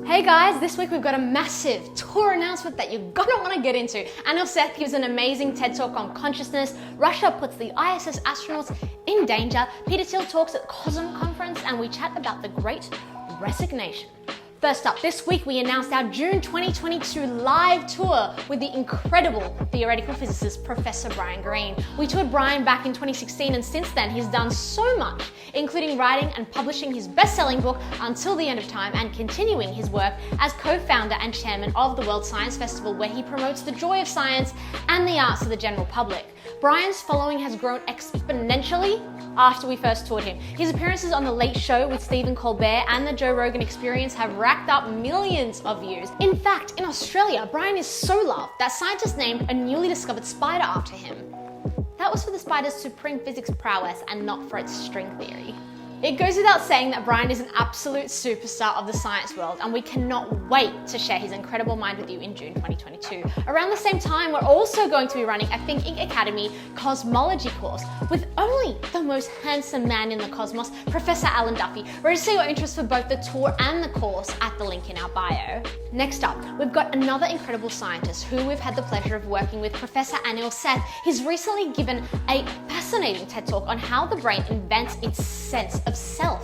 Hey guys, this week we've got a massive tour announcement that you're gonna want to get into. Anil Seth gives an amazing TED Talk on consciousness, Russia puts the ISS astronauts in danger, Peter Thiel talks at COSM conference, and we chat about the Great Resignation. First up, this week we announced our June 2022 live tour with the incredible theoretical physicist Professor Brian Greene. We toured Brian back in 2016 and since then he's done so much, including writing and publishing his best-selling book Until the End of Time and continuing his work as co-founder and chairman of the World Science Festival, where he promotes the joy of science and the arts to the general public. Brian's following has grown exponentially after we first toured him. His appearances on The Late Show with Stephen Colbert and The Joe Rogan Experience have racked up millions of views. In fact, in Australia, Brian is so loved that scientists named a newly discovered spider after him. That was for the spider's supreme physics prowess and not for its string theory. It goes without saying that Brian is an absolute superstar of the science world, and we cannot wait to share his incredible mind with you in June 2022. Around the same time, we're also going to be running a Thinking Academy cosmology course with only the most handsome man in the cosmos, Professor Alan Duffy. Register your interest for both the tour and the course at the link in our bio. Next up, we've got another incredible scientist who we've had the pleasure of working with, Professor Anil Seth. He's recently given a fascinating TED Talk on how the brain invents its sense of self.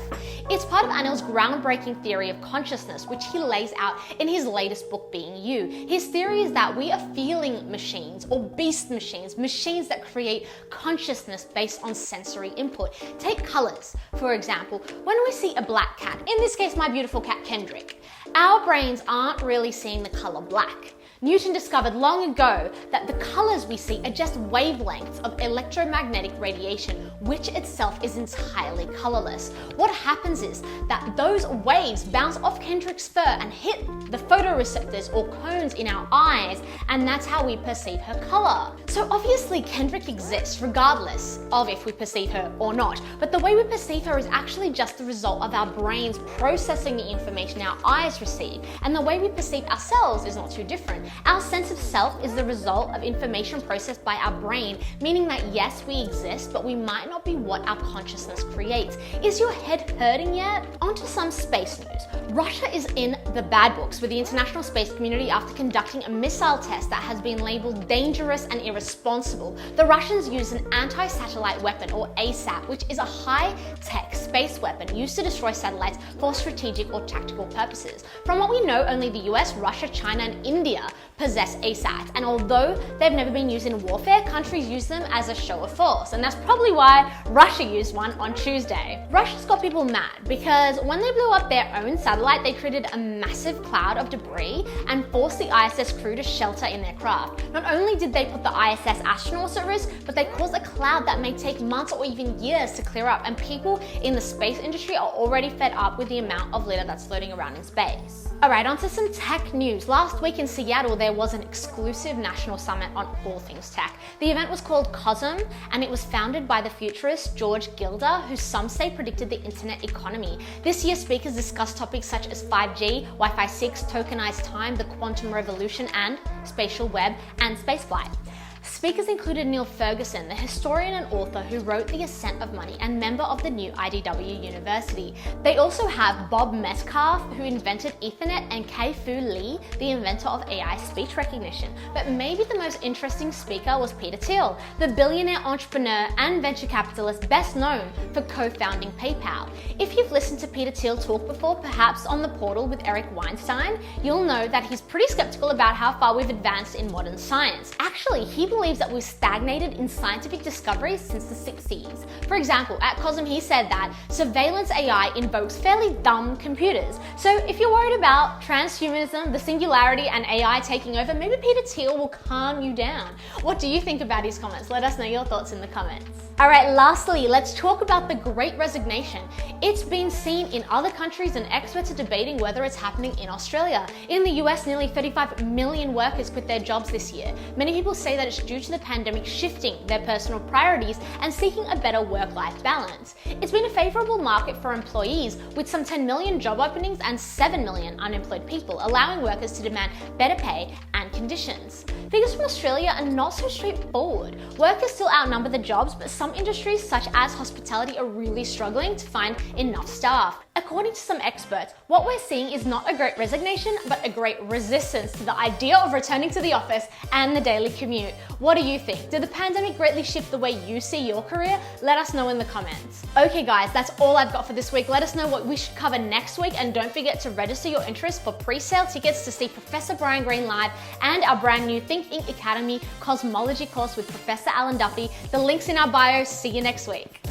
It's part of Anil's groundbreaking theory of consciousness, which he lays out in his latest book, Being You. His theory is that we are feeling machines or beast machines, machines that create consciousness based on sensory input. Take colors, for example. When we see a black cat, in this case my beautiful cat Kendrick, our brains aren't really seeing the color black. Newton discovered long ago that the colors we see are just wavelengths of electromagnetic radiation, which itself is entirely colorless. What happens is that those waves bounce off Kendrick's fur and hit the photoreceptors or cones in our eyes, and that's how we perceive her color. So obviously Kendrick exists regardless of if we perceive her or not, but the way we perceive her is actually just the result of our brains processing the information our eyes receive, and the way we perceive ourselves is not too different. Our sense of self is the result of information processed by our brain, meaning that yes, we exist, but we might not be what our consciousness creates. Is your head hurting yet? On to some space news. Russia is in the bad books with the international space community after conducting a missile test that has been labeled dangerous and irresponsible. The Russians used an anti-satellite weapon, or ASAT, which is a high-tech space weapon used to destroy satellites for strategic or tactical purposes. From what we know, only the US, Russia, China, and India possess ASATs, and although they've never been used in warfare, countries use them as a show of force, and that's probably why Russia used one on Tuesday. Russia's got people mad because when they blew up their own satellite, they created a massive cloud of debris and forced the ISS crew to shelter in their craft. Not only did they put the ISS astronauts at risk, but they caused a cloud that may take months or even years to clear up, and people in the space industry are already fed up with the amount of litter that's floating around in space. Alright, on to some tech news. Last week in Seattle, there was an exclusive national summit on all things tech. The event was called COSM, and it was founded by the futurist George Gilder, who some say predicted the internet economy. This year, speakers discussed topics such as 5G, Wi-Fi 6, tokenized time, the quantum revolution, and spatial web and spaceflight. Speakers included Neil Ferguson, the historian and author who wrote The Ascent of Money and member of the new IDW University. They also have Bob Metcalfe, who invented Ethernet, and Kai-Fu Lee, the inventor of AI speech recognition. But maybe the most interesting speaker was Peter Thiel, the billionaire entrepreneur and venture capitalist best known for co-founding PayPal. If you've listened to Peter Thiel talk before, perhaps on The Portal with Eric Weinstein, you'll know that he's pretty skeptical about how far we've advanced in modern science. Actually, he believes that we've stagnated in scientific discoveries since the 60s. For example, at COSM he said that surveillance AI invokes fairly dumb computers. So if you're worried about transhumanism, the singularity, and AI taking over, maybe Peter Thiel will calm you down. What do you think about his comments? Let us know your thoughts in the comments. Alright, lastly, let's talk about the Great Resignation. It's been seen in other countries, and experts are debating whether it's happening in Australia. In the US, nearly 35 million workers quit their jobs this year. Many people say that it's due to the pandemic shifting their personal priorities and seeking a better work-life balance. It's been a favourable market for employees, with some 10 million job openings and 7 million unemployed people, allowing workers to demand better pay and conditions. Figures from Australia are not so straightforward. Workers still outnumber the jobs, but some industries such as hospitality are really struggling to find enough staff. According to some experts, what we're seeing is not a great resignation, but a great resistance to the idea of returning to the office and the daily commute. What do you think? Did the pandemic greatly shift the way you see your career? Let us know in the comments. Okay guys, that's all I've got for this week. Let us know what we should cover next week, and don't forget to register your interest for pre-sale tickets to see Professor Brian Greene live and our brand new Think Inc. Academy Cosmology course with Professor Alan Duffy. The link's in our bio. See you next week.